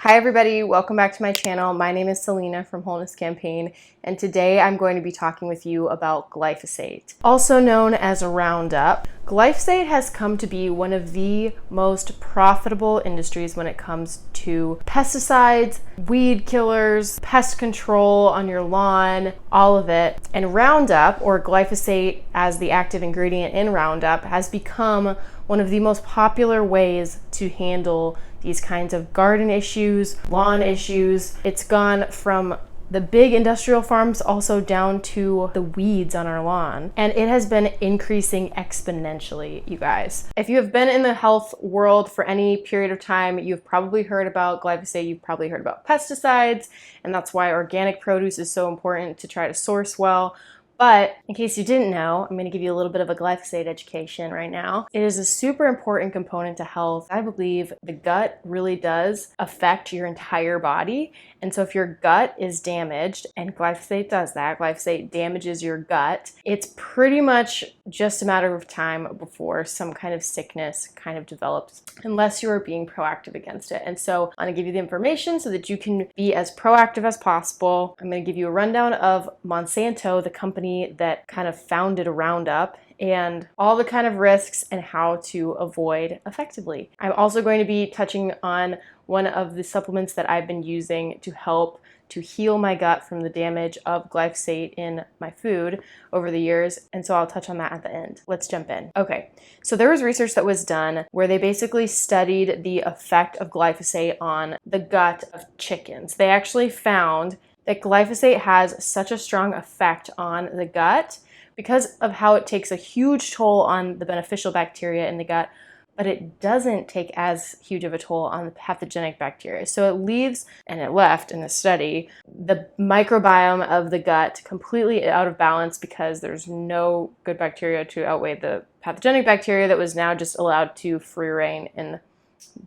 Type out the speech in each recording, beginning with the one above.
Hi everybody, welcome back to my channel. My name is Selena from Wholeness Campaign, and today I'm going to be talking with you about glyphosate. Also known as Roundup, glyphosate has come to be one of the most profitable industries when it comes to pesticides, weed killers, pest control on your lawn, all of it. And Roundup, or glyphosate as the active ingredient in Roundup, has become one of the most popular ways to handle these kinds of garden issues, lawn issues. It's gone from the big industrial farms also down to the weeds on our lawn. And it has been increasing exponentially, you guys. If you have been in the health world for any period of time, you've probably heard about glyphosate, you've probably heard about pesticides, and that's why organic produce is so important to try to source well. But in case you didn't know, I'm going to give you a little bit of a glyphosate education right now. It is a super important component to health. I believe the gut really does affect your entire body. And so if your gut is damaged, and glyphosate does that, glyphosate damages your gut, it's pretty much just a matter of time before some kind of sickness kind of develops, unless you are being proactive against it. And so I'm going to give you the information so that you can be as proactive as possible. I'm going to give you a rundown of Monsanto, the company that kind of founded Roundup, and all the kind of risks and how to avoid effectively. I'm also going to be touching on one of the supplements that I've been using to help to heal my gut from the damage of glyphosate in my food over the years, and so I'll touch on that at the end. Let's jump in. Okay, so there was research that was done where they basically studied the effect of glyphosate on the gut of chickens. They actually found that glyphosate has such a strong effect on the gut because of how it takes a huge toll on the beneficial bacteria in the gut, but it doesn't take as huge of a toll on the pathogenic bacteria. So it leaves, and it left in the study, the microbiome of the gut completely out of balance because there's no good bacteria to outweigh the pathogenic bacteria that was now just allowed to free reign in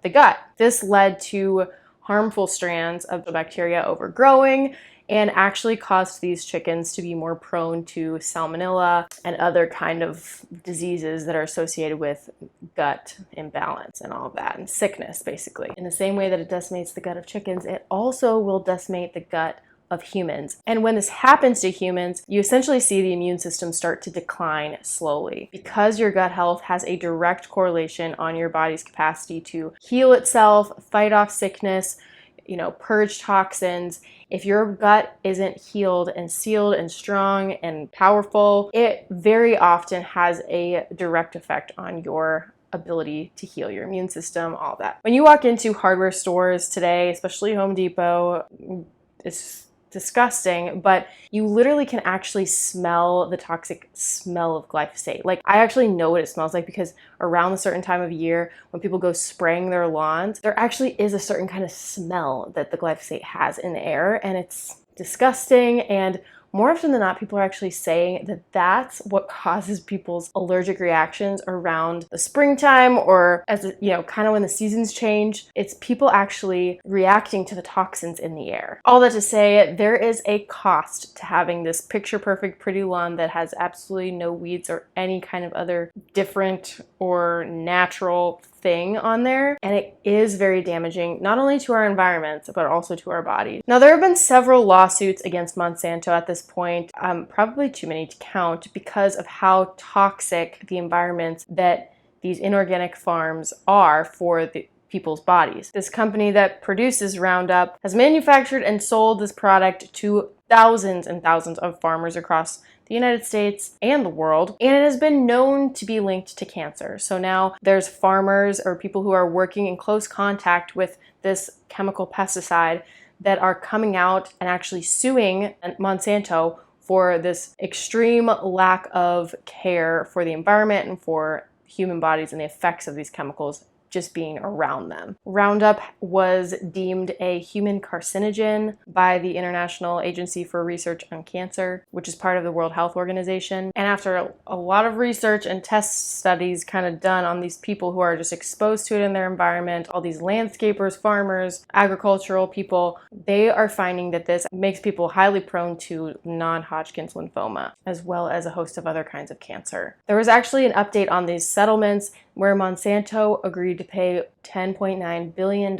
the gut. This led to harmful strands of the bacteria overgrowing and actually caused these chickens to be more prone to salmonella and other kind of diseases that are associated with gut imbalance and all of that, and sickness basically. In the same way that it decimates the gut of chickens, it also will decimate the gut of humans. And when this happens to humans, you essentially see the immune system start to decline slowly because your gut health has a direct correlation on your body's capacity to heal itself, fight off sickness, purge toxins. If your gut isn't healed and sealed and strong and powerful, it very often has a direct effect on your ability to heal your immune system, all that. When you walk into hardware stores today, especially Home Depot, it's disgusting, but you literally can actually smell the toxic smell of glyphosate. Like, I actually know what it smells like because around a certain time of year when people go spraying their lawns, there actually is a certain kind of smell that the glyphosate has in the air, and it's disgusting. And more often than not, people are actually saying that that's what causes people's allergic reactions around the springtime, or as kind of when the seasons change. It's people actually reacting to the toxins in the air. All that to say, there is a cost to having this picture perfect, pretty lawn that has absolutely no weeds or any kind of other different or natural thing on there, and it is very damaging not only to our environments but also to our bodies. Now, there have been several lawsuits against Monsanto at this point, probably too many to count, because of how toxic the environments that these inorganic farms are for the people's bodies. This company that produces Roundup has manufactured and sold this product to thousands and thousands of farmers across the United States and the world, and it has been known to be linked to cancer. So now there's farmers or people who are working in close contact with this chemical pesticide that are coming out and actually suing Monsanto for this extreme lack of care for the environment and for human bodies and the effects of these chemicals just being around them. Roundup was deemed a human carcinogen by the International Agency for Research on Cancer, which is part of the World Health Organization. And after a lot of research and test studies kind of done on these people who are just exposed to it in their environment, all these landscapers, farmers, agricultural people, they are finding that this makes people highly prone to non-Hodgkin's lymphoma, as well as a host of other kinds of cancer. There was actually an update on these settlements where Monsanto agreed to pay $10.9 billion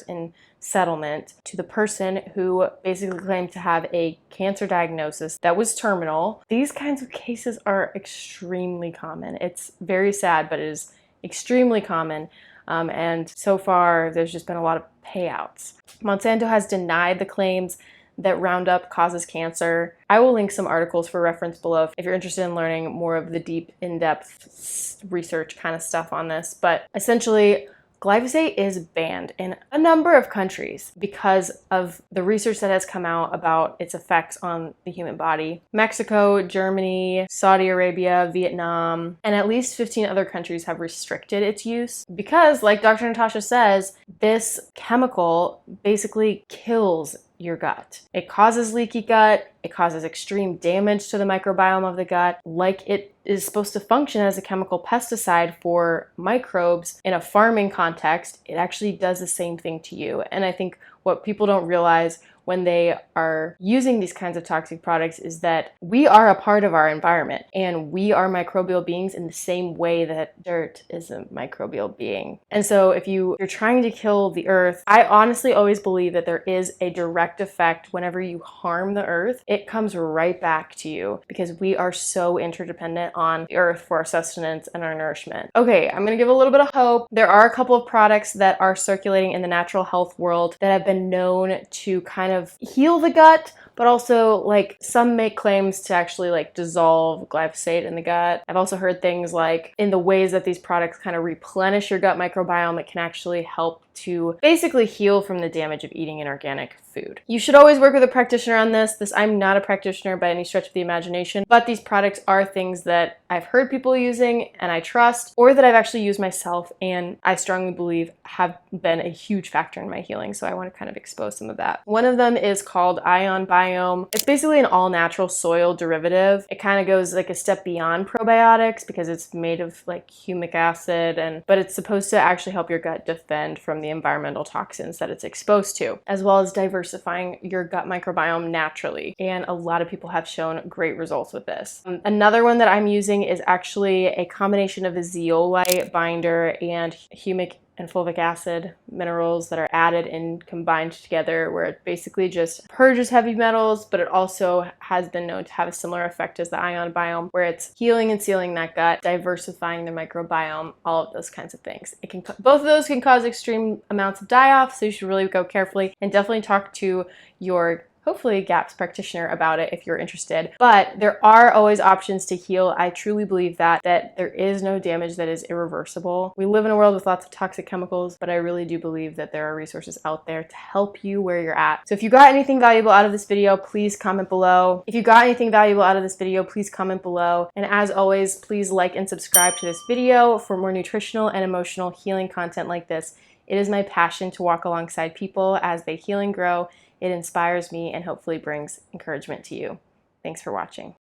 in settlement to the person who basically claimed to have a cancer diagnosis that was terminal. These kinds of cases are extremely common. It's very sad, but it is extremely common. And so far, there's just been a lot of payouts. Monsanto has denied the claims that Roundup causes cancer. I will link some articles for reference below if you're interested in learning more of the deep, in-depth research kind of stuff on this. But essentially, glyphosate is banned in a number of countries because of the research that has come out about its effects on the human body. Mexico, Germany, Saudi Arabia, Vietnam, and at least 15 other countries have restricted its use because, like Dr. Natasha says, this chemical basically kills your gut. It causes leaky gut, it causes extreme damage to the microbiome of the gut. Like it is supposed to function as a chemical pesticide for microbes in a farming context, it actually does the same thing to you. And I think what people don't realize when they are using these kinds of toxic products is that we are a part of our environment and we are microbial beings in the same way that dirt is a microbial being. And so if you're trying to kill the earth, I honestly always believe that there is a direct effect whenever you harm the earth. It comes right back to you because we are so interdependent on the earth for our sustenance and our nourishment. Okay, I'm gonna give a little bit of hope. There are a couple of products that are circulating in the natural health world that have been known to kind of heal the gut, but also like some make claims to actually like dissolve glyphosate in the gut. I've also heard things like in the ways that these products kind of replenish your gut microbiome, it can actually help to basically heal from the damage of eating inorganic food. You should always work with a practitioner on this. I'm not a practitioner by any stretch of the imagination, but these products are things that I've heard people using and I trust, or that I've actually used myself and I strongly believe have been a huge factor in my healing. So I want to kind of expose some of that. One of them is called Ion Biome. It's basically an all natural soil derivative. It kind of goes like a step beyond probiotics because it's made of like humic acid, but it's supposed to actually help your gut defend from the environmental toxins that it's exposed to, as well as diversifying your gut microbiome naturally. And a lot of people have shown great results with this. Another one that I'm using is actually a combination of a zeolite binder and humic and fulvic acid minerals that are added and combined together, where it basically just purges heavy metals, but it also has been known to have a similar effect as the Ion Biome, where it's healing and sealing that gut, diversifying the microbiome, all of those kinds of things. Both of those can cause extreme amounts of die-off, so you should really go carefully and definitely talk to your hopefully GAPS practitioner about it if you're interested. But there are always options to heal. I truly believe that there is no damage that is irreversible. We live in a world with lots of toxic chemicals, but I really do believe that there are resources out there to help you where you're at. So if you got anything valuable out of this video, please comment below. If you got anything valuable out of this video, please comment below. And as always, please like and subscribe to this video for more nutritional and emotional healing content like this. It is my passion to walk alongside people as they heal and grow. It inspires me and hopefully brings encouragement to you. Thanks for watching.